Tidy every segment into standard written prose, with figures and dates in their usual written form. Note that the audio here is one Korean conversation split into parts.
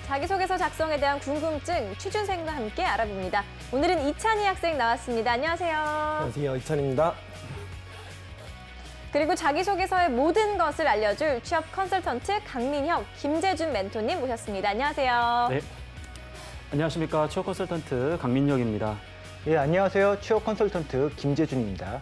자기소개서 작성에 대한 궁금증 취준생과 함께 알아봅니다. 오늘은 이찬희 학생 나왔습니다. 안녕하세요. 안녕하세요. 이찬희입니다. 그리고 자기소개서의 모든 것을 알려줄 취업 컨설턴트 강민혁, 김재준 멘토님 모셨습니다. 안녕하세요. 네, 안녕하십니까. 취업 컨설턴트 강민혁입니다. 예, 안녕하세요. 취업 컨설턴트 김재준입니다.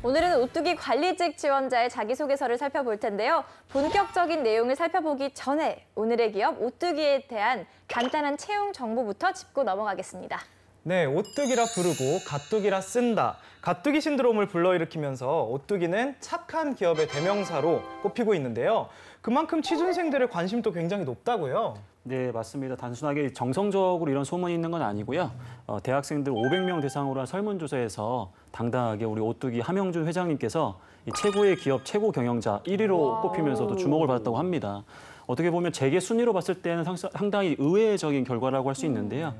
오늘은 오뚜기 관리직 지원자의 자기소개서를 살펴볼 텐데요. 본격적인 내용을 살펴보기 전에 오늘의 기업 오뚜기에 대한 간단한 채용 정보부터 짚고 넘어가겠습니다. 네, 오뚜기라 부르고 가뚜기라 쓴다. 가뚜기 신드롬을 불러일으키면서 오뚜기는 착한 기업의 대명사로 꼽히고 있는데요. 그만큼 취준생들의 관심도 굉장히 높다고요. 네, 맞습니다. 단순하게 정성적으로 이런 소문이 있는 건 아니고요. 대학생들 500명 대상으로 한 설문조사에서 당당하게 우리 오뚜기 함영준 회장님께서 이 최고의 기업 최고 경영자 1위로 꼽히면서도 주목을 받았다고 합니다. 어떻게 보면 재계 순위로 봤을 때는 상당히 의외적인 결과라고 할 수 있는데요.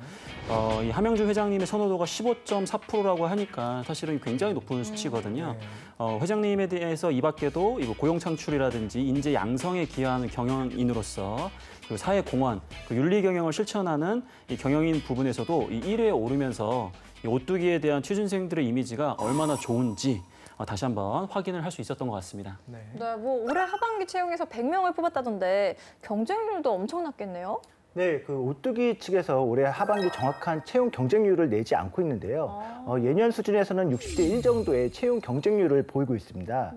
이 함영준 회장님의 선호도가 15.4%라고 하니까 사실은 굉장히 높은 수치거든요. 회장님에 대해서 이 밖에도 고용 창출이라든지 인재 양성에 기여하는 경영인으로서 그리고 사회 공헌, 윤리 경영을 실천하는 이 경영인 부분에서도 이 1위에 오르면서 이 오뚜기에 대한 취준생들의 이미지가 얼마나 좋은지 다시 한번 확인을 할 수 있었던 것 같습니다. 네, 뭐 올해 하반기 채용에서 100명을 뽑았다던데 경쟁률도 엄청났겠네요? 네, 오뚜기 측에서 올해 하반기 정확한 채용 경쟁률을 내지 않고 있는데요. 예년 수준에서는 60대 1 정도의 채용 경쟁률을 보이고 있습니다.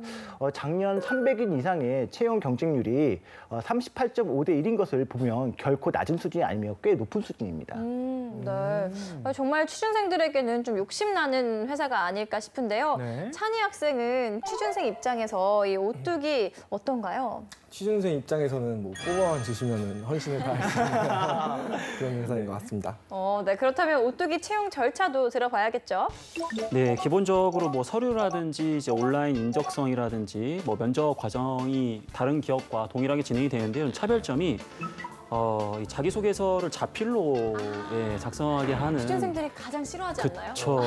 작년 300인 이상의 채용 경쟁률이 38.5대 1인 것을 보면 결코 낮은 수준이 아니며 꽤 높은 수준입니다. 네, 정말 취준생들에게는 좀 욕심나는 회사가 아닐까 싶은데요. 네. 찬희 학생은 취준생 입장에서 이 오뚜기 어떤가요? 취준생 입장에서는 뭐 뽑아만 주시면 헌신을 다할 수 있는 그런 회사인 것 같습니다. 네, 그렇다면 오뚜기 채용 절차도 들어봐야겠죠? 네, 기본적으로 뭐 서류라든지 이제 온라인 인적성이라든지 뭐 면접 과정이 다른 기업과 동일하게 진행이 되는데요. 차별점이 이 자기소개서를 자필로 작성하게 하는 취준생들이 가장 싫어하지 않나요? 그렇죠.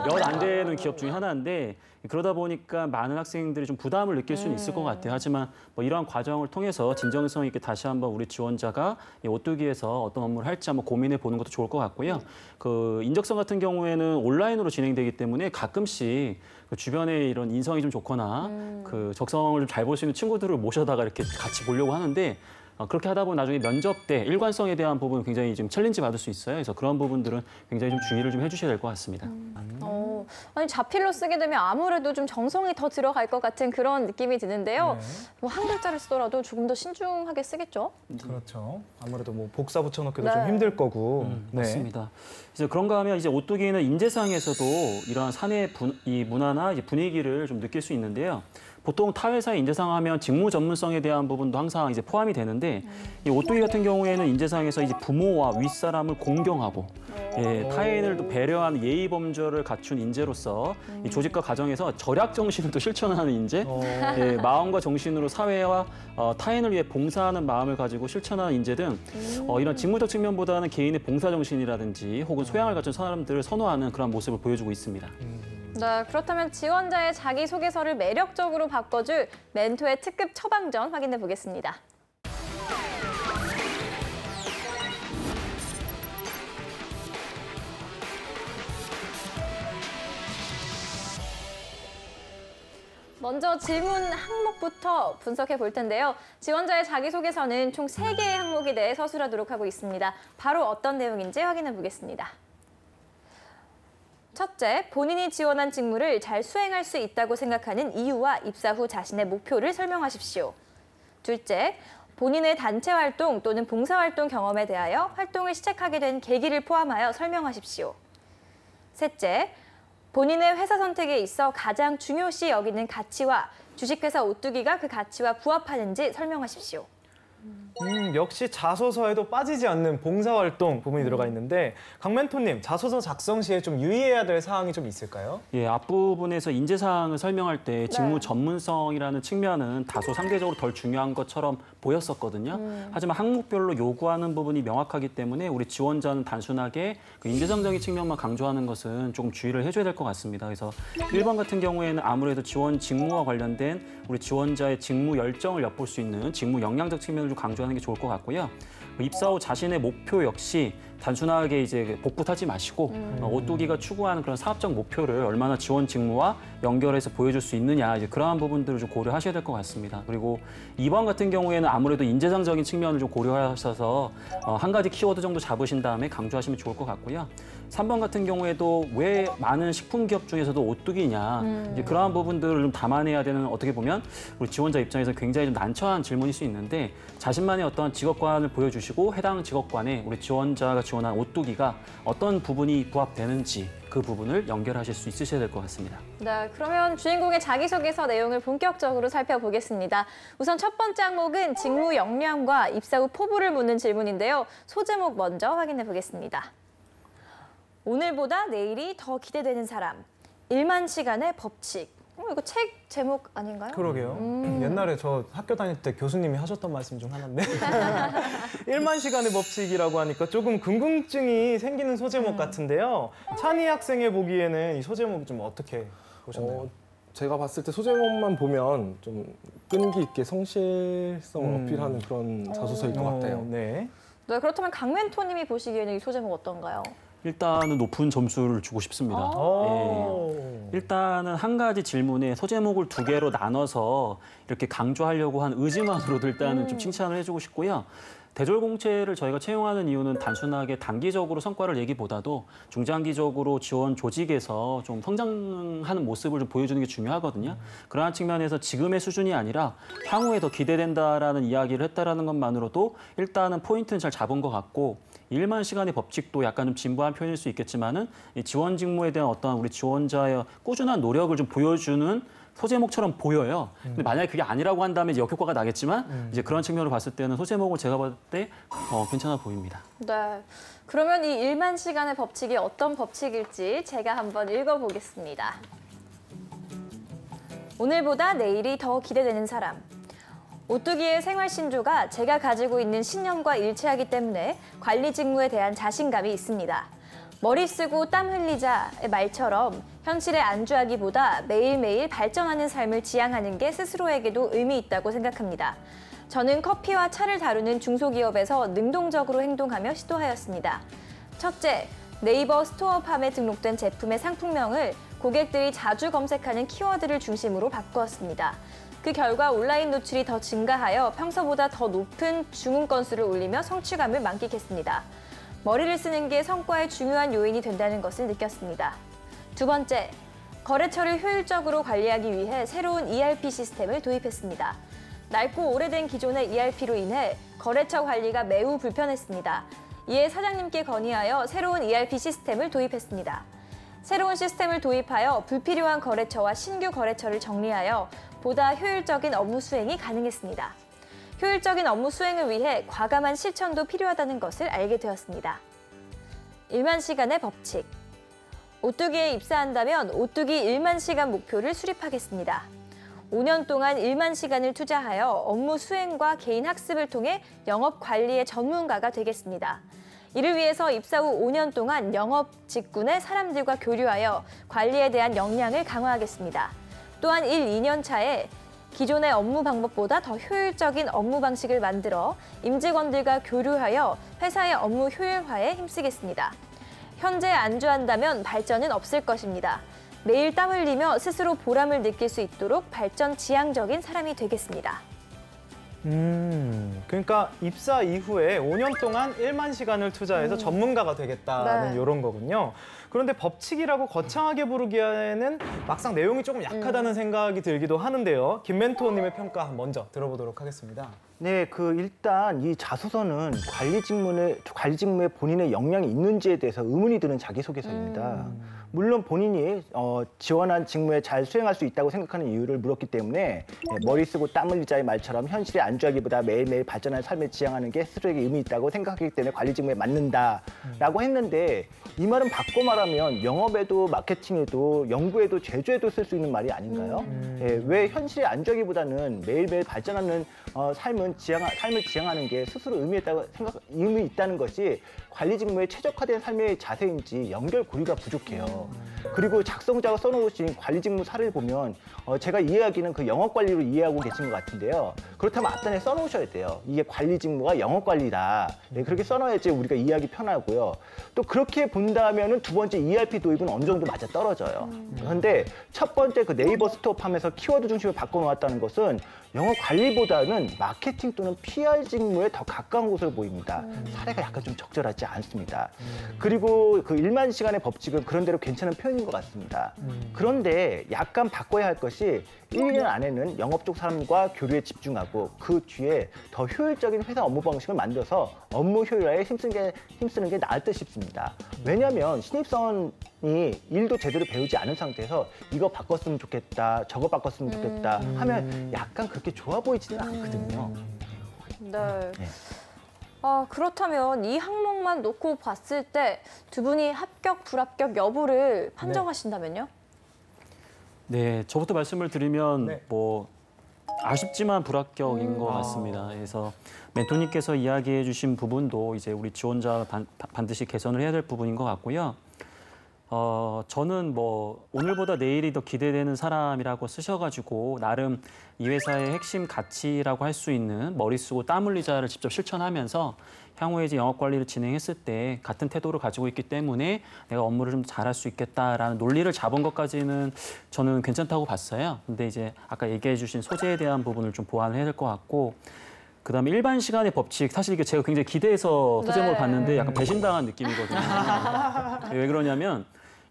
몇 안 되는 기업 중에 하나인데 그러다 보니까 많은 학생들이 좀 부담을 느낄 수는 있을 것 같아요. 하지만 뭐 이러한 과정을 통해서 진정성 있게 다시 한번 우리 지원자가 이 오뚜기에서 어떤 업무를 할지 한번 고민해 보는 것도 좋을 것 같고요. 그 인적성 같은 경우에는 온라인으로 진행되기 때문에 가끔씩 그 주변에 이런 인성이 좀 좋거나 그 적성을 좀 잘 볼 수 있는 친구들을 모셔다가 이렇게 같이 보려고 하는데 그렇게 하다 보면 나중에 면접 때 일관성에 대한 부분은 굉장히 좀 챌린지 받을 수 있어요. 그래서 그런 부분들은 굉장히 좀 주의를 좀 해주셔야 될 것 같습니다. 아니 자필로 쓰게 되면 아무래도 좀 정성이 더 들어갈 것 같은 그런 느낌이 드는데요. 네. 뭐 한 글자를 쓰더라도 조금 더 신중하게 쓰겠죠? 그렇죠. 아무래도 뭐 복사 붙여넣기도 좀 힘들 거고. 맞습니다. 이제 그런가 하면 이제 오뚜기는 인재상에서도 이러한 사내 이 문화나 이제 분위기를 좀 느낄 수 있는데요. 보통 타 회사의 인재상 하면 직무 전문성에 대한 부분도 항상 이제 포함이 되는데 이 오뚜기 같은 경우에는 인재상에서 이제 부모와 윗사람을 공경하고 타인을 또 배려하는 예의 범절을 갖춘 인재로서 이 조직과 가정에서 절약 정신을 또 실천하는 인재, 마음과 정신으로 사회와 타인을 위해 봉사하는 마음을 가지고 실천하는 인재 등 이런 직무적 측면보다는 개인의 봉사 정신이라든지 혹은 소양을 갖춘 사람들을 선호하는 그런 모습을 보여주고 있습니다. 네, 그렇다면 지원자의 자기소개서를 매력적으로 바꿔줄 멘토의 특급 처방전 확인해 보겠습니다. 먼저 질문 항목부터 분석해 볼 텐데요. 지원자의 자기소개서는 총 3개의 항목에 대해 서술하도록 하고 있습니다. 바로 어떤 내용인지 확인해 보겠습니다. 첫째, 본인이 지원한 직무를 잘 수행할 수 있다고 생각하는 이유와 입사 후 자신의 목표를 설명하십시오. 둘째, 본인의 단체 활동 또는 봉사활동 경험에 대하여 활동을 시작하게 된 계기를 포함하여 설명하십시오. 셋째, 본인의 회사 선택에 있어 가장 중요시 여기는 가치와 주식회사 오뚜기가 그 가치와 부합하는지 설명하십시오. 역시 자소서에도 빠지지 않는 봉사활동 부분이 들어가 있는데 강멘토님, 자소서 작성 시에 좀 유의해야 될 사항이 좀 있을까요? 예, 앞부분에서 인재사항을 설명할 때 직무 전문성이라는 측면은 다소 상대적으로 덜 중요한 것처럼 보였었거든요. 하지만 항목별로 요구하는 부분이 명확하기 때문에 우리 지원자는 단순하게 그 인재정적인 측면만 강조하는 것은 조금 주의를 해줘야 될 것 같습니다. 그래서 1번 같은 경우에는 아무래도 지원 직무와 관련된 우리 지원자의 직무 열정을 엿볼 수 있는 직무 역량적 측면을 좀 강조하는 게 좋을 것 같고요. 입사 후 자신의 목표 역시 단순하게 이제 복붙하지 마시고 오뚜기가 추구하는 그런 사업적 목표를 얼마나 지원 직무와 연결해서 보여줄 수 있느냐 이제 그러한 부분들을 좀 고려하셔야 될 것 같습니다. 그리고 2번 같은 경우에는 아무래도 인재상적인 측면을 좀 고려하셔서 한 가지 키워드 정도 잡으신 다음에 강조하시면 좋을 것 같고요. 3번 같은 경우에도 왜 많은 식품 기업 중에서도 오뚜기냐 이제 그러한 부분들을 좀 담아내야 되는 어떻게 보면 우리 지원자 입장에서 굉장히 좀 난처한 질문일 수 있는데 자신만의 어떤 직업관을 보여주시고 해당 직업관에 우리 지원자가 지원한 오뚜기가 어떤 부분이 부합되는지 그 부분을 연결하실 수 있으셔야 될 것 같습니다. 네, 그러면 주인공의 자기소개서 내용을 본격적으로 살펴보겠습니다. 우선 첫 번째 항목은 직무 역량과 입사 후 포부를 묻는 질문인데요. 소제목 먼저 확인해 보겠습니다. 오늘보다 내일이 더 기대되는 사람. 1만 시간의 법칙. 이거 책 제목 아닌가요? 그러게요. 옛날에 저 학교 다닐 때 교수님이 하셨던 말씀 중 하나인데 1만 시간의 법칙이라고 하니까 조금 궁금증이 생기는 소제목 같은데요. 찬희 학생이 보기에는 이 소제목이 좀 어떻게 보셨나요? 제가 봤을 때 소제목만 보면 좀 끈기 있게 성실성을 어필하는 그런 자소서일 것 같아요. 네. 네, 그렇다면 강멘토님이 보시기에는 이 소제목 어떤가요? 일단은 높은 점수를 주고 싶습니다. 예. 일단은 한 가지 질문에 소제목을 두 개로 나눠서 이렇게 강조하려고 한 의지만으로도 일단은 좀 칭찬을 해주고 싶고요. 대졸공채를 저희가 채용하는 이유는 단순하게 단기적으로 성과를 내기보다도 중장기적으로 지원 조직에서 좀 성장하는 모습을 좀 보여주는 게 중요하거든요. 그러한 측면에서 지금의 수준이 아니라 향후에 더 기대된다라는 이야기를 했다라는 것만으로도 일단은 포인트는 잘 잡은 것 같고 1만 시간의 법칙도 약간 좀 진부한 표현일 수 있겠지만은 이 지원 직무에 대한 어떤 우리 지원자의 꾸준한 노력을 좀 보여주는 소제목처럼 보여요. 근데 만약에 그게 아니라고 한다면 이제 역효과가 나겠지만 이제 그런 측면으로 봤을 때는 소제목을 제가 봤을 때 괜찮아 보입니다. 네. 그러면 이 1만 시간의 법칙이 어떤 법칙일지 제가 한번 읽어보겠습니다. 오늘보다 내일이 더 기대되는 사람. 오뚜기의 생활 신조가 제가 가지고 있는 신념과 일치하기 때문에 관리 직무에 대한 자신감이 있습니다. 머리 쓰고 땀 흘리자의 말처럼 현실에 안주하기보다 매일매일 발전하는 삶을 지향하는 게 스스로에게도 의미 있다고 생각합니다. 저는 커피와 차를 다루는 중소기업에서 능동적으로 행동하며 시도하였습니다. 첫째, 네이버 스토어팜에 등록된 제품의 상품명을 고객들이 자주 검색하는 키워드를 중심으로 바꾸었습니다. 그 결과 온라인 노출이 더 증가하여 평소보다 더 높은 주문 건수를 올리며 성취감을 만끽했습니다. 머리를 쓰는 게 성과의 중요한 요인이 된다는 것을 느꼈습니다. 두 번째, 거래처를 효율적으로 관리하기 위해 새로운 ERP 시스템을 도입했습니다. 낡고 오래된 기존의 ERP로 인해 거래처 관리가 매우 불편했습니다. 이에 사장님께 건의하여 새로운 ERP 시스템을 도입했습니다. 새로운 시스템을 도입하여 불필요한 거래처와 신규 거래처를 정리하여 보다 효율적인 업무 수행이 가능했습니다. 효율적인 업무 수행을 위해 과감한 실천도 필요하다는 것을 알게 되었습니다. 1만 시간의 법칙. 오뚜기에 입사한다면 오뚜기 1만 시간 목표를 수립하겠습니다. 5년 동안 1만 시간을 투자하여 업무 수행과 개인 학습을 통해 영업 관리의 전문가가 되겠습니다. 이를 위해서 입사 후 5년 동안 영업 직군의 사람들과 교류하여 관리에 대한 역량을 강화하겠습니다. 또한 1, 2년 차에 기존의 업무 방법보다 더 효율적인 업무 방식을 만들어 임직원들과 교류하여 회사의 업무 효율화에 힘쓰겠습니다. 현재 안주한다면 발전은 없을 것입니다. 매일 땀 흘리며 스스로 보람을 느낄 수 있도록 발전 지향적인 사람이 되겠습니다. 그러니까 입사 이후에 5년 동안 1만 시간을 투자해서 전문가가 되겠다는 네. 이런 거군요. 그런데 법칙이라고 거창하게 부르기에는 막상 내용이 조금 약하다는 생각이 들기도 하는데요. 김멘토님의 평가 먼저 들어보도록 하겠습니다. 네, 일단 이 자소서는 관리 직무에 본인의 역량이 있는지에 대해서 의문이 드는 자기소개서입니다. 물론 본인이 지원한 직무에 잘 수행할 수 있다고 생각하는 이유를 물었기 때문에 머리 쓰고 땀 흘리자의 말처럼 현실에 안주하기보다 매일매일 발전하는 삶을 지향하는 게 스스로에게 의미 있다고 생각하기 때문에 관리 직무에 맞는다라고 했는데 이 말은 바꿔 말하면 영업에도 마케팅에도 연구에도 제조에도 쓸 수 있는 말이 아닌가요? 왜 현실에 안주하기보다는 매일매일 발전하는 삶을 지향하는 게 스스로 의미 있다는 것이 관리 직무에 최적화된 삶의 자세인지 연결고리가 부족해요. 그리고 작성자가 써놓으신 관리 직무 사례를 보면 제가 이해하기는 그 영업 관리로 이해하고 계신 것 같은데요. 그렇다면 앞단에 써놓으셔야 돼요. 이게 관리 직무가 영업 관리다. 그렇게 써놔야지 우리가 이해하기 편하고요. 또 그렇게 본다면은 두 번째 ERP 도입은 어느 정도 맞아 떨어져요. 그런데 첫 번째 그 네이버 스톱하면서 키워드 중심을 바꿔놓았다는 것은 영업 관리보다는 마케팅 또는 PR 직무에 더 가까운 곳으로 보입니다. 사례가 약간 좀 적절하지 않습니다. 그리고 그 1만 시간의 법칙은 그런대로 괜찮은 표현인 것 같습니다. 그런데 약간 바꿔야 할 것이 1년 안에는 영업 쪽 사람과 교류에 집중하고 그 뒤에 더 효율적인 회사 업무 방식을 만들어서 업무 효율화에 힘쓰는 게 나을 듯 싶습니다. 왜냐하면 신입사원이 일도 제대로 배우지 않은 상태에서 이거 바꿨으면 좋겠다, 저거 바꿨으면 좋겠다 하면 약간 그렇게 좋아 보이지는 않거든요. 네. 그렇다면 이 항목만 놓고 봤을 때 두 분이 합격, 불합격 여부를 판정하신다면요? 네, 저부터 말씀을 드리면 네. 뭐 아쉽지만 불합격인 것 같습니다. 그래서 멘토님께서 이야기해 주신 부분도 이제 우리 지원자 반드시 개선을 해야 될 부분인 것 같고요. 저는 뭐 오늘보다 내일이 더 기대되는 사람이라고 쓰셔가지고 나름 이 회사의 핵심 가치라고 할 수 있는 머리 쓰고 땀 흘리자를 직접 실천하면서 향후에 이제 영업 관리를 진행했을 때 같은 태도를 가지고 있기 때문에 내가 업무를 좀 잘할 수 있겠다라는 논리를 잡은 것까지는 저는 괜찮다고 봤어요. 근데 이제 아까 얘기해 주신 소재에 대한 부분을 좀 보완을 해야 될 것 같고 그다음에 일반 시간의 법칙 사실 이게 제가 굉장히 기대해서 소제목을 네. 봤는데 약간 배신당한 느낌이거든요. 왜 그러냐면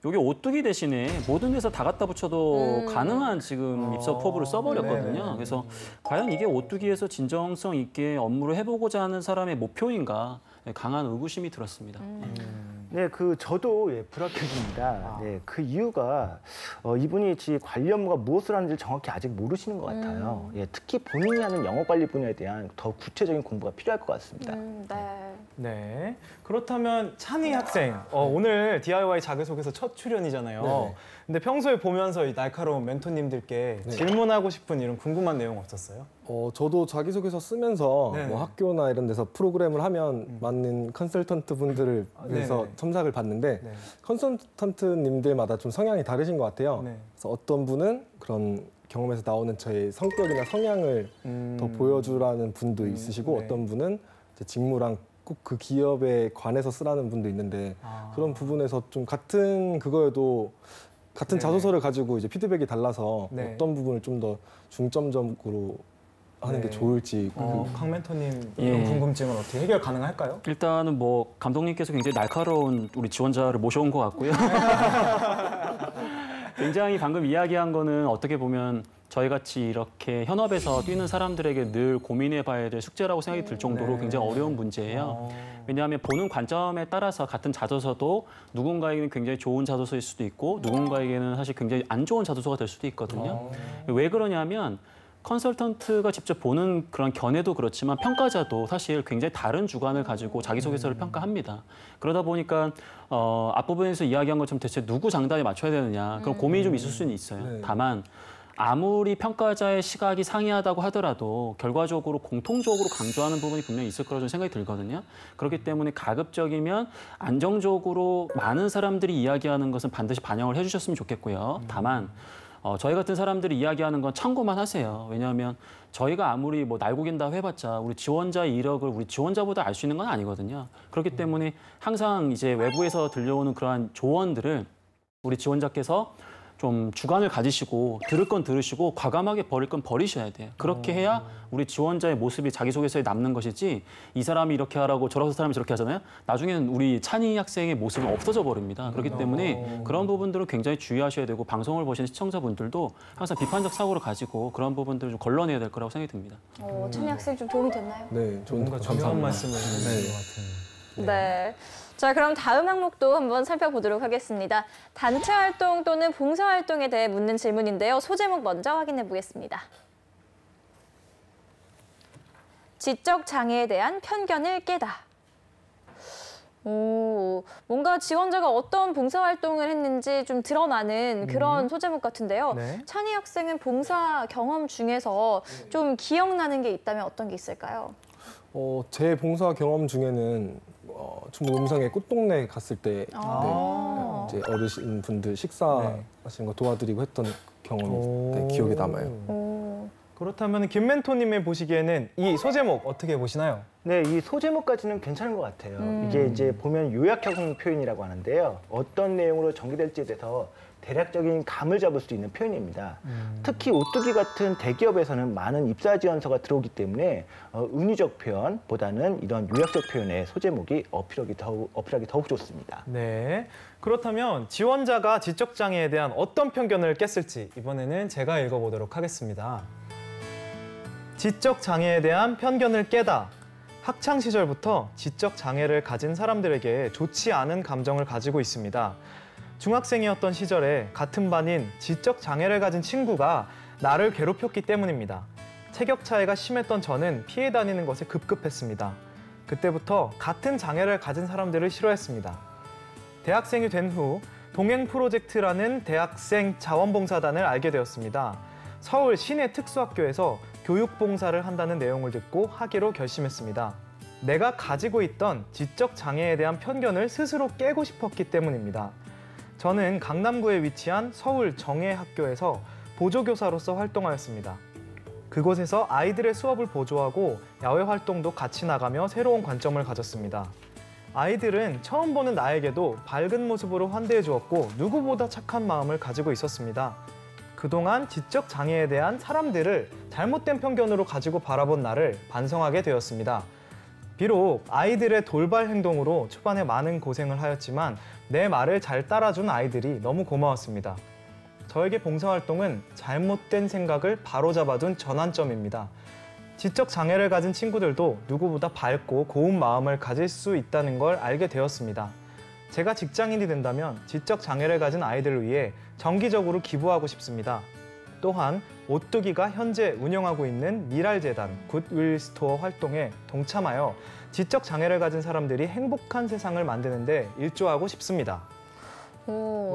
여기 오뚜기 대신에 모든 회사 다 갖다 붙여도 가능한 지금 입사 포부를 써버렸거든요. 그래서 과연 이게 오뚜기에서 진정성 있게 업무를 해보고자 하는 사람의 목표인가 강한 의구심이 들었습니다. 네, 저도 불합격입니다. 네, 그 이유가 이분이 관리 업무가 무엇을 하는지 정확히 아직 모르시는 것 같아요. 특히 본인이 하는 영업 관리 분야에 대한 더 구체적인 공부가 필요할 것 같습니다. 네. 네. 그렇다면 찬희 학생, 오늘 DIY 자기소개서 첫 출연이잖아요. 네네. 근데 평소에 보면서 이 날카로운 멘토님들께 질문하고 싶은 이런 궁금한 내용 없었어요? 저도 자기소개서 쓰면서 네네. 뭐 학교나 이런 데서 프로그램을 하면 맞는 컨설턴트 분들을 위해서 네네. 첨삭을 봤는데 네. 컨설턴트님들마다 좀 성향이 다르신 것 같아요. 네. 그래서 어떤 분은 그런 경험에서 나오는 저의 성격이나 성향을 더 보여주라는 분도 있으시고 네. 어떤 분은 이제 직무랑 꼭 그 기업에 관해서 쓰라는 분도 있는데 그런 부분에서 좀 같은 그거에도 같은 네네. 자소서를 가지고 이제 피드백이 달라서 네. 어떤 부분을 좀 더 중점적으로 하는 게 네. 좋을지 강 멘토님 예. 이런 궁금증은 어떻게 해결 가능할까요? 일단은 뭐 감독님께서 굉장히 날카로운 우리 지원자를 모셔온 것 같고요. 굉장히 방금 이야기한 거는 어떻게 보면 저희같이 이렇게 현업에서 뛰는 사람들에게 늘 고민해봐야 될 숙제라고 생각이 들 정도로 네. 굉장히 어려운 문제예요. 왜냐하면 보는 관점에 따라서 같은 자소서도 누군가에게는 굉장히 좋은 자소서일 수도 있고 누군가에게는 사실 굉장히 안 좋은 자소서가 될 수도 있거든요. 왜 그러냐면 컨설턴트가 직접 보는 그런 견해도 그렇지만 평가자도 사실 굉장히 다른 주관을 가지고 자기소개서를 평가합니다. 그러다 보니까 앞부분에서 이야기한 것처럼 대체 누구 장단에 맞춰야 되느냐 그런 고민이 좀 있을 수는 있어요. 네. 다만 아무리 평가자의 시각이 상이하다고 하더라도 결과적으로 공통적으로 강조하는 부분이 분명히 있을 거라고 저는 생각이 들거든요. 그렇기 때문에 가급적이면 안정적으로 많은 사람들이 이야기하는 것은 반드시 반영을 해주셨으면 좋겠고요. 다만 저희 같은 사람들이 이야기하는 건 참고만 하세요. 왜냐하면 저희가 아무리 뭐 날고긴다 해봤자 우리 지원자의 이력을 우리 지원자보다 알 수 있는 건 아니거든요. 그렇기 때문에 항상 이제 외부에서 들려오는 그러한 조언들을 우리 지원자께서 좀 주관을 가지시고 들을 건 들으시고 과감하게 버릴 건 버리셔야 돼요. 그렇게 해야 우리 지원자의 모습이 자기소개서에 남는 것이지 이 사람이 이렇게 하라고 저 사람이 저렇게 하잖아요. 나중에는 우리 찬희 학생의 모습은 없어져 버립니다. 그렇기 때문에 그런 부분들은 굉장히 주의하셔야 되고 방송을 보시는 시청자분들도 항상 비판적 사고를 가지고 그런 부분들을 좀 걸러내야 될 거라고 생각이 듭니다. 찬희 학생 좀 도움이 됐나요? 네, 좋은 뭔가 중요한 감사합니다. 말씀을 해주신 것 같은. 네. 자, 그럼 다음 항목도 한번 살펴보도록 하겠습니다. 단체 활동 또는 봉사 활동에 대해 묻는 질문인데요. 소제목 먼저 확인해 보겠습니다. 지적 장애에 대한 편견을 깨다. 뭔가 지원자가 어떤 봉사활동을 했는지 좀 드러나는 그런 소제목 같은데요. 네. 찬희 학생은 봉사 경험 중에서 좀 기억나는 게 있다면 어떤 게 있을까요? 제 봉사 경험 중에는 충북 음성의 꽃동네 갔을 때 이제 어르신 분들 식사하시는 거 도와드리고 했던 경험이 네, 기억에 남아요. 그렇다면 김 멘토님의 보시기에는 이 소제목 어떻게 보시나요? 네, 이 소제목까지는 괜찮은 것 같아요. 이게 이제 보면 요약형 표현이라고 하는데요. 어떤 내용으로 전개될지에 대해서 대략적인 감을 잡을 수 있는 표현입니다. 특히 오뚜기 같은 대기업에서는 많은 입사 지원서가 들어오기 때문에 은유적 표현보다는 이런 요약적 표현의 소제목이 어필하기 더욱 좋습니다. 네. 그렇다면 지원자가 지적장애에 대한 어떤 편견을 깼을지 이번에는 제가 읽어보도록 하겠습니다. 지적장애에 대한 편견을 깨다. 학창 시절부터 지적장애를 가진 사람들에게 좋지 않은 감정을 가지고 있습니다. 중학생이었던 시절에 같은 반인 지적장애를 가진 친구가 나를 괴롭혔기 때문입니다. 체격 차이가 심했던 저는 피해 다니는 것에 급급했습니다. 그때부터 같은 장애를 가진 사람들을 싫어했습니다. 대학생이 된 후 동행 프로젝트라는 대학생 자원봉사단을 알게 되었습니다. 서울 시내 특수학교에서 교육봉사를 한다는 내용을 듣고 하기로 결심했습니다. 내가 가지고 있던 지적장애에 대한 편견을 스스로 깨고 싶었기 때문입니다. 저는 강남구에 위치한 서울 정예학교에서 보조교사로서 활동하였습니다. 그곳에서 아이들의 수업을 보조하고 야외 활동도 같이 나가며 새로운 관점을 가졌습니다. 아이들은 처음 보는 나에게도 밝은 모습으로 환대해 주었고 누구보다 착한 마음을 가지고 있었습니다. 그동안 지적장애에 대한 사람들을 잘못된 편견으로 가지고 바라본 나를 반성하게 되었습니다. 비록 아이들의 돌발 행동으로 초반에 많은 고생을 하였지만 내 말을 잘 따라준 아이들이 너무 고마웠습니다. 저에게 봉사활동은 잘못된 생각을 바로잡아둔 전환점입니다. 지적장애를 가진 친구들도 누구보다 밝고 고운 마음을 가질 수 있다는 걸 알게 되었습니다. 제가 직장인이 된다면 지적장애를 가진 아이들을 위해 정기적으로 기부하고 싶습니다. 또한 오뚜기가 현재 운영하고 있는 미랄재단 굿윌 스토어 활동에 동참하여 지적장애를 가진 사람들이 행복한 세상을 만드는 데 일조하고 싶습니다.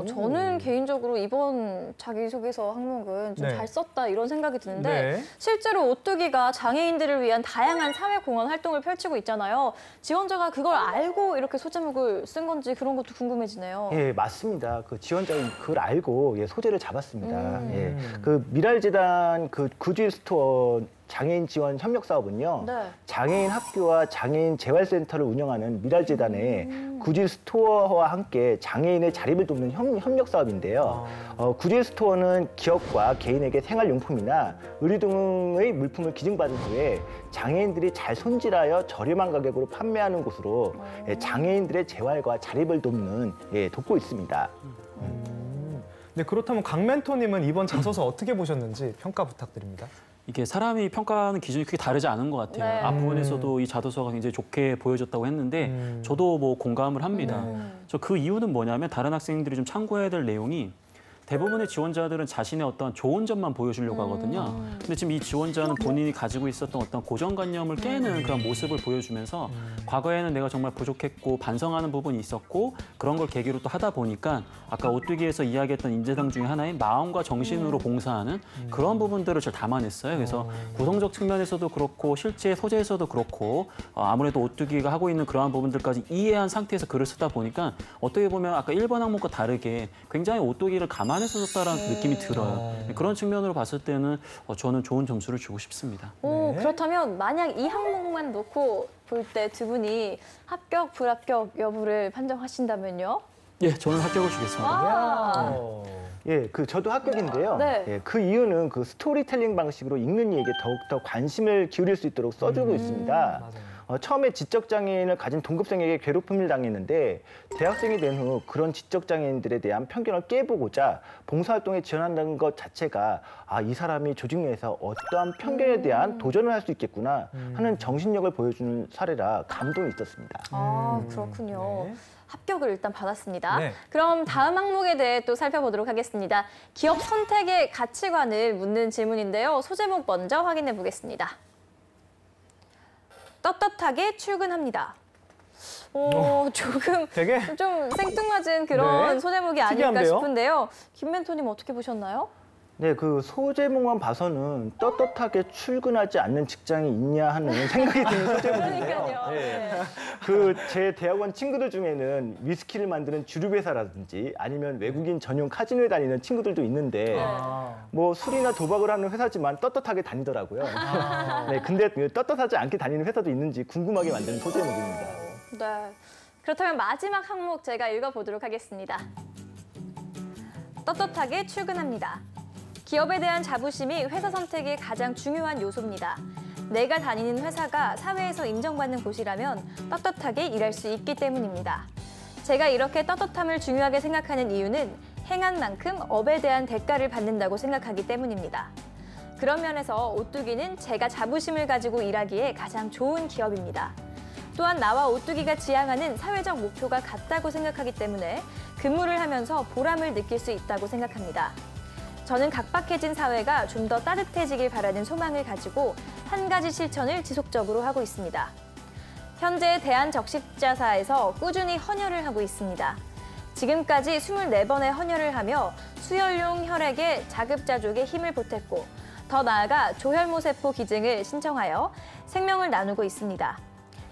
저는 개인적으로 이번 자기소개서 항목은 좀 네. 잘 썼다 이런 생각이 드는데 네. 실제로 오뚜기가 장애인들을 위한 다양한 사회공헌 활동을 펼치고 있잖아요. 지원자가 그걸 알고 이렇게 소제목을 쓴 건지 그런 것도 궁금해지네요. 예, 맞습니다. 그 지원자가 그걸 알고 소재를 잡았습니다. 예, 그 미랄재단 그 굿윌 스토어 장애인 지원 협력 사업은요. 네. 장애인 학교와 장애인 재활센터를 운영하는 미랄재단의 굿윌 스토어와 함께 장애인의 자립을 돕는 협력 사업인데요. 굿윌 스토어는 기업과 개인에게 생활용품이나 의류 등의 물품을 기증받은 후에 장애인들이 잘 손질하여 저렴한 가격으로 판매하는 곳으로 장애인들의 재활과 자립을 돕고 있습니다. 네, 그렇다면 강 멘토님은 이번 자소서 어떻게 보셨는지 평가 부탁드립니다. 이게 사람이 평가하는 기준이 크게 다르지 않은 것 같아요. 네. 앞부분에서도 이 자소서가 굉장히 좋게 보여졌다고 했는데 저도 뭐 공감을 합니다. 저 그 이유는 뭐냐면 다른 학생들이 좀 참고해야 될 내용이 대부분의 지원자들은 자신의 어떤 좋은 점만 보여주려고 하거든요. 근데 지금 이 지원자는 본인이 가지고 있었던 어떤 고정관념을 깨는 그런 모습을 보여주면서 과거에는 내가 정말 부족했고 반성하는 부분이 있었고 그런 걸 계기로 또 하다 보니까 아까 오뚜기에서 이야기했던 인재상 중에 하나인 마음과 정신으로 봉사하는 그런 부분들을 잘 담아냈어요. 그래서 구성적 측면에서도 그렇고 실제 소재에서도 그렇고 아무래도 오뚜기가 하고 있는 그러한 부분들까지 이해한 상태에서 글을 쓰다 보니까 어떻게 보면 아까 1번 항목과 다르게 굉장히 오뚜기를 감안해서 썼다라는 느낌이 들어요. 그런 측면으로 봤을 때는 저는 좋은 점수를 주고 싶습니다. 오, 그렇다면 만약 이 항목만 놓고 볼 때 두 분이 합격, 불합격 여부를 판정하신다면요? 예, 저는 합격을 주겠습니다. 예, 저도 합격인데요. 네. 예, 그 이유는 그 스토리텔링 방식으로 읽는 이에게 더욱더 관심을 기울일 수 있도록 써주고 있습니다. 맞아요. 처음에 지적장애인을 가진 동급생에게 괴롭힘을 당했는데 대학생이 된 후 그런 지적장애인들에 대한 편견을 깨보고자 봉사활동에 지원한다는 것 자체가 이 사람이 조직 내에서 어떠한 편견에 대한 도전을 할 수 있겠구나 하는 정신력을 보여주는 사례라 감동이 있었습니다. 그렇군요. 네. 합격을 일단 받았습니다. 네. 그럼 다음 항목에 대해 또 살펴보도록 하겠습니다. 기업 선택의 가치관을 묻는 질문인데요. 소제목 먼저 확인해 보겠습니다. 떳떳하게 출근합니다. 조금 되게 좀 생뚱맞은 그런 네. 소제목이 아닐까 특이한데요? 싶은데요. 김 멘토님 어떻게 보셨나요? 네, 그 소제목만 봐서는 떳떳하게 출근하지 않는 직장이 있냐 하는 생각이 드는 소제목인데요. 그러니까요. 네. 그 제 대학원 친구들 중에는 위스키를 만드는 주류회사라든지 아니면 외국인 전용 카지노에 다니는 친구들도 있는데 뭐 술이나 도박을 하는 회사지만 떳떳하게 다니더라고요. 네, 근데 떳떳하지 않게 다니는 회사도 있는지 궁금하게 만드는 소제목입니다. 네. 그렇다면 마지막 항목 제가 읽어보도록 하겠습니다. 떳떳하게 출근합니다. 기업에 대한 자부심이 회사 선택의 가장 중요한 요소입니다. 내가 다니는 회사가 사회에서 인정받는 곳이라면 떳떳하게 일할 수 있기 때문입니다. 제가 이렇게 떳떳함을 중요하게 생각하는 이유는 행한 만큼 업에 대한 대가를 받는다고 생각하기 때문입니다. 그런 면에서 오뚜기는 제가 자부심을 가지고 일하기에 가장 좋은 기업입니다. 또한 나와 오뚜기가 지향하는 사회적 목표가 같다고 생각하기 때문에 근무를 하면서 보람을 느낄 수 있다고 생각합니다. 저는 각박해진 사회가 좀 더 따뜻해지길 바라는 소망을 가지고 한 가지 실천을 지속적으로 하고 있습니다. 현재 대한적십자사에서 꾸준히 헌혈을 하고 있습니다. 지금까지 24번의 헌혈을 하며 수혈용 혈액에 자급자족의 힘을 보탰고 더 나아가 조혈모세포 기증을 신청하여 생명을 나누고 있습니다.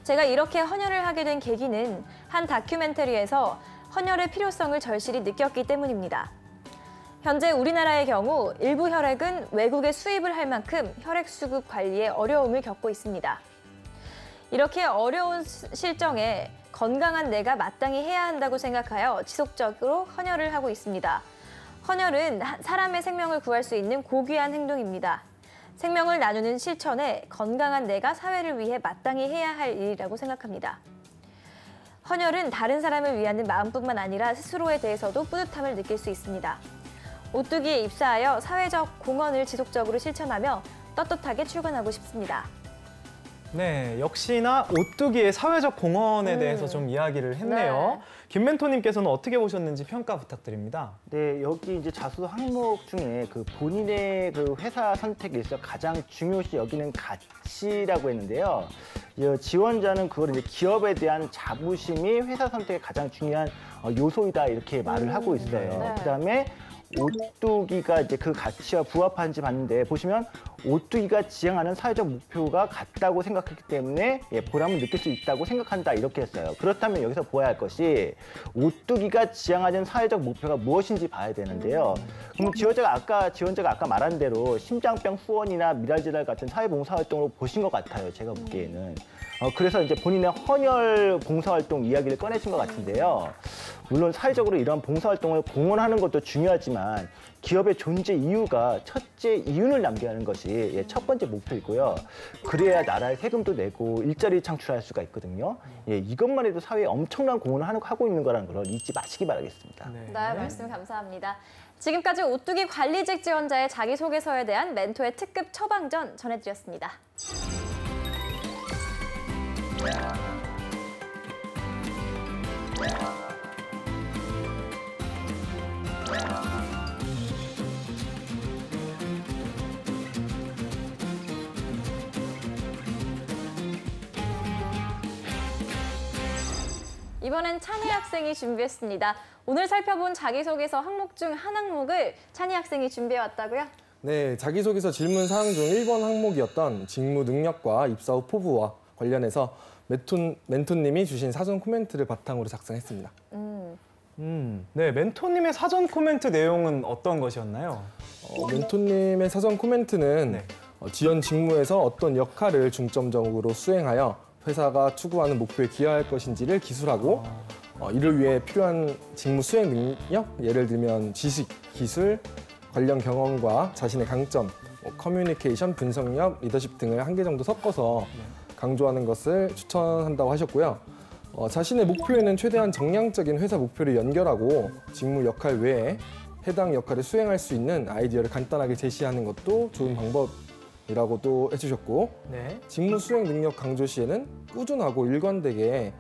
제가 이렇게 헌혈을 하게 된 계기는 한 다큐멘터리에서 헌혈의 필요성을 절실히 느꼈기 때문입니다. 현재 우리나라의 경우 일부 혈액은 외국에 수입을 할 만큼 혈액 수급 관리에 어려움을 겪고 있습니다. 이렇게 어려운 실정에 건강한 내가 마땅히 해야 한다고 생각하여 지속적으로 헌혈을 하고 있습니다. 헌혈은 사람의 생명을 구할 수 있는 고귀한 행동입니다. 생명을 나누는 실천에 건강한 내가 사회를 위해 마땅히 해야 할 일이라고 생각합니다. 헌혈은 다른 사람을 위하는 마음뿐만 아니라 스스로에 대해서도 뿌듯함을 느낄 수 있습니다. 오뚜기에 입사하여 사회적 공헌을 지속적으로 실천하며 떳떳하게 출근하고 싶습니다. 네, 역시나 오뚜기의 사회적 공헌에 대해서 좀 이야기를 했네요. 네. 김 멘토님께서는 어떻게 보셨는지 평가 부탁드립니다. 네, 여기 이제 자수 항목 중에 그 본인의 그 회사 선택에 있어 가장 중요시 여기는 가치라고 했는데요. 지원자는 그걸 이제 기업에 대한 자부심이 회사 선택의 가장 중요한 요소이다 이렇게 말을 하고 있어요. 네. 그다음에 오뚜기가 이제 그 가치와 부합한지 봤는데 보시면 오뚜기가 지향하는 사회적 목표가 같다고 생각했기 때문에 보람을 느낄 수 있다고 생각한다 이렇게 했어요. 그렇다면 여기서 보아야 할 것이 오뚜기가 지향하는 사회적 목표가 무엇인지 봐야 되는데요. 그럼 지원자가 아까 말한 대로 심장병 후원이나 미랄지랄 같은 사회봉사활동으로 보신 것 같아요. 제가 보기에는. 그래서 이제 본인의 헌혈 봉사활동 이야기를 꺼내신 것 같은데요. 물론 사회적으로 이러한 봉사활동을 공헌하는 것도 중요하지만 기업의 존재 이유가 첫째 이윤을 남겨야 하는 것이 첫 번째 목표이고요. 그래야 나라에 세금도 내고 일자리 창출할 수가 있거든요. 이것만 해도 사회에 엄청난 공헌을 하고 있는 거라는 걸 잊지 마시기 바라겠습니다. 네, 말씀 감사합니다. 지금까지 오뚜기 관리직 지원자의 자기소개서에 대한 멘토의 특급 처방전 전해드렸습니다. 이번엔 찬희 학생이 준비했습니다. 오늘 살펴본 자기소개서 항목 중 한 항목을 찬희 학생이 준비해왔다고요? 네, 자기소개서 질문 사항 중 1번 항목이었던 직무 능력과 입사 후 포부와 관련해서 멘토님이 주신 사전 코멘트를 바탕으로 작성했습니다. 네, 멘토님의 사전 코멘트 내용은 어떤 것이었나요? 멘토님의 사전 코멘트는 네. 지원 직무에서 어떤 역할을 중점적으로 수행하여 회사가 추구하는 목표에 기여할 것인지를 기술하고 이를 위해 필요한 직무 수행 능력, 예를 들면 지식, 기술, 관련 경험과 자신의 강점, 커뮤니케이션, 분석력, 리더십 등을 한 개 정도 섞어서 강조하는 것을 추천한다고 하셨고요. 자신의 목표에는 최대한 정량적인 회사 목표를 연결하고 직무 역할 외에 해당 역할을 수행할 수 있는 아이디어를 간단하게 제시하는 것도 좋은 방법이라고도 해주셨고, 네. 직무 수행 능력 강조 시에는 꾸준하고 일관되게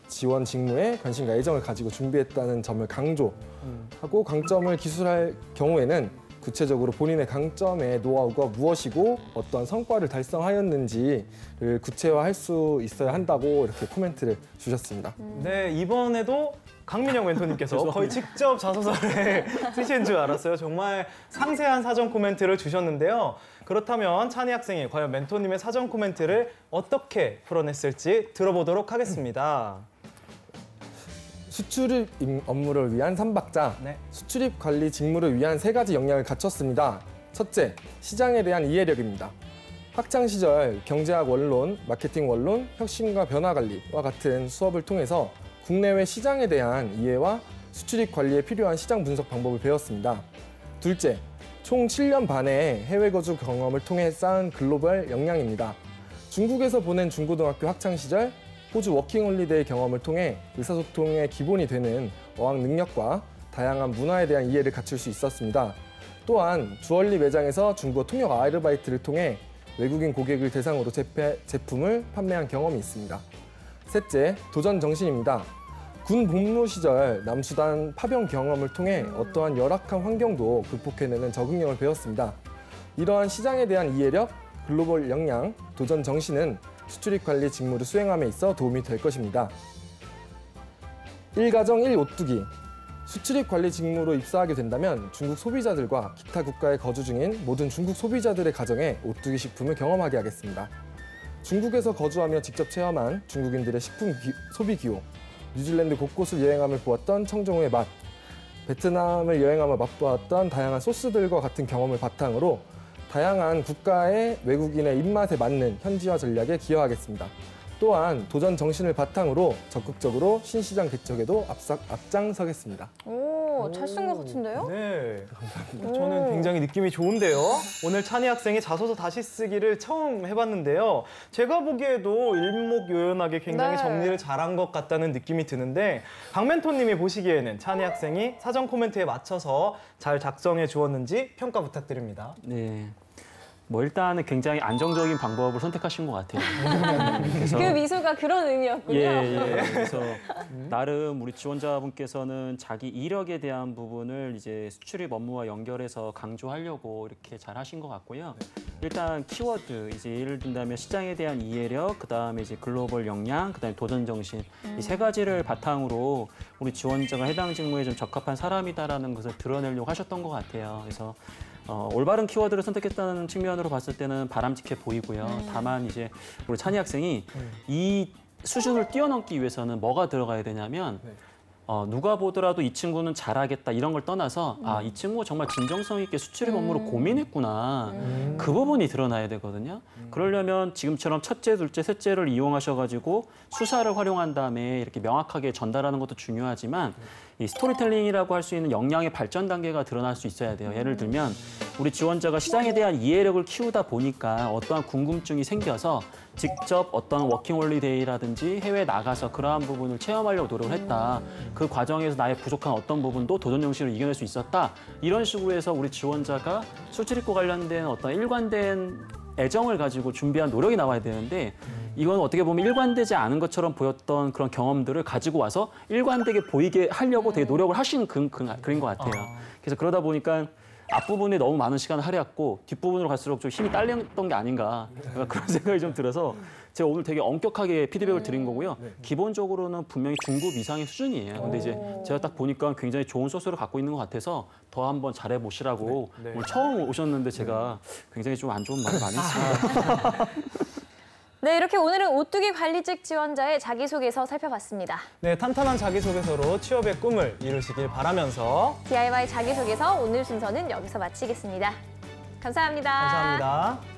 지원 직무에 관심과 애정을 가지고 준비했다는 점을 강조하고, 강점을 기술할 경우에는 구체적으로 본인의 강점의 노하우가 무엇이고 어떠한 성과를 달성하였는지를 구체화할 수 있어야 한다고 이렇게 코멘트를 주셨습니다. 네, 이번에도 강민영 멘토님께서 거의 직접 자소서를 쓰신 줄 알았어요. 정말 상세한 사전 코멘트를 주셨는데요. 그렇다면 찬희 학생이 과연 멘토님의 사전 코멘트를 어떻게 풀어냈을지 들어보도록 하겠습니다. 수출입 업무를 위한 3박자, 네. 수출입 관리 직무를 위한 3가지 역량을 갖췄습니다. 첫째, 시장에 대한 이해력입니다. 학창 시절 경제학 원론, 마케팅 원론, 혁신과 변화 관리와 같은 수업을 통해서 국내외 시장에 대한 이해와 수출입 관리에 필요한 시장 분석 방법을 배웠습니다. 둘째, 총 7년 반의 해외 거주 경험을 통해 쌓은 글로벌 역량입니다. 중국에서 보낸 중고등학교 학창 시절 호주 워킹홀리데이 경험을 통해 의사소통의 기본이 되는 어학 능력과 다양한 문화에 대한 이해를 갖출 수 있었습니다. 또한 주얼리 매장에서 중고 통역 아르바이트를 통해 외국인 고객을 대상으로 제품을 판매한 경험이 있습니다. 셋째, 도전 정신입니다. 군 복무 시절 남수단 파병 경험을 통해 어떠한 열악한 환경도 극복해내는 적응력을 배웠습니다. 이러한 시장에 대한 이해력, 글로벌 역량, 도전 정신은 수출입 관리 직무를 수행함에 있어 도움이 될 것입니다. 1가정 1오뚜기. 수출입 관리 직무로 입사하게 된다면 중국 소비자들과 기타 국가에 거주 중인 모든 중국 소비자들의 가정에 오뚜기 식품을 경험하게 하겠습니다. 중국에서 거주하며 직접 체험한 중국인들의 식품 소비 기호, 뉴질랜드 곳곳을 여행하며 보았던 청정호의 맛, 베트남을 여행하며 맛보았던 다양한 소스들과 같은 경험을 바탕으로 다양한 국가의 외국인의 입맛에 맞는 현지화 전략에 기여하겠습니다. 또한 도전 정신을 바탕으로 적극적으로 신시장 개척에도 앞장서겠습니다. 오, 잘 쓴 것 같은데요? 네, 저는 굉장히 느낌이 좋은데요. 오늘 찬희 학생이 자소서 다시 쓰기를 처음 해봤는데요. 제가 보기에도 일목요연하게 굉장히 네. 정리를 잘한 것 같다는 느낌이 드는데, 박 멘토님이 보시기에는 찬희 학생이 사전 코멘트에 맞춰서 잘 작성해 주었는지 평가 부탁드립니다. 네. 뭐 일단은 굉장히 안정적인 방법을 선택하신 것 같아요. 그래서 그 미소가 그런 의미였군요. 예. 그래서 나름 우리 지원자분께서는 자기 이력에 대한 부분을 이제 수출입 업무와 연결해서 강조하려고 이렇게 잘 하신 것 같고요. 일단 키워드, 이제 예를 든다면 시장에 대한 이해력, 그다음에 이제 글로벌 역량, 그다음에 도전 정신, 이 3가지를 바탕으로 우리 지원자가 해당 직무에 좀 적합한 사람이다라는 것을 드러내려고 하셨던 것 같아요. 그래서 올바른 키워드를 선택했다는 측면으로 봤을 때는 바람직해 보이고요. 다만 이제 우리 찬희 학생이 이 수준을 뛰어넘기 위해서는 뭐가 들어가야 되냐면 누가 보더라도 이 친구는 잘하겠다 이런 걸 떠나서 아, 이 친구가 정말 진정성 있게 수출입 업무를 고민했구나. 그 부분이 드러나야 되거든요. 그러려면 지금처럼 첫째, 둘째, 셋째를 이용하셔가지고 수사를 활용한 다음에 이렇게 명확하게 전달하는 것도 중요하지만 이 스토리텔링이라고 할 수 있는 역량의 발전 단계가 드러날 수 있어야 돼요. 예를 들면 우리 지원자가 시장에 대한 이해력을 키우다 보니까 어떠한 궁금증이 생겨서 직접 어떤 워킹홀리데이라든지 해외에 나가서 그러한 부분을 체험하려고 노력을 했다. 그 과정에서 나의 부족한 어떤 부분도 도전 정신으로 이겨낼 수 있었다. 이런 식으로 해서 우리 지원자가 수출입과 관련된 어떤 일관된 애정을 가지고 준비한 노력이 나와야 되는데 이건 어떻게 보면 일관되지 않은 것처럼 보였던 그런 경험들을 가지고 와서 일관되게 보이게 하려고 되게 노력을 하신 글인 것 같아요. 그래서 그러다 보니까 앞부분에 너무 많은 시간을 할애했고 뒷부분으로 갈수록 좀 힘이 딸렸던 게 아닌가 그런 생각이 좀 들어서 제가 오늘 되게 엄격하게 피드백을 드린 거고요. 기본적으로는 분명히 중급 이상의 수준이에요. 근데 이제 제가 딱 보니까 굉장히 좋은 소스를 갖고 있는 것 같아서 더 한번 잘해보시라고 오늘 처음 오셨는데 제가 굉장히 좀 안 좋은 말을 많이 했습니다. 네, 이렇게 오늘은 오뚜기 관리직 지원자의 자기소개서 살펴봤습니다. 네, 탄탄한 자기소개서로 취업의 꿈을 이루시길 바라면서 DIY 자기소개서 오늘 순서는 여기서 마치겠습니다. 감사합니다. 감사합니다.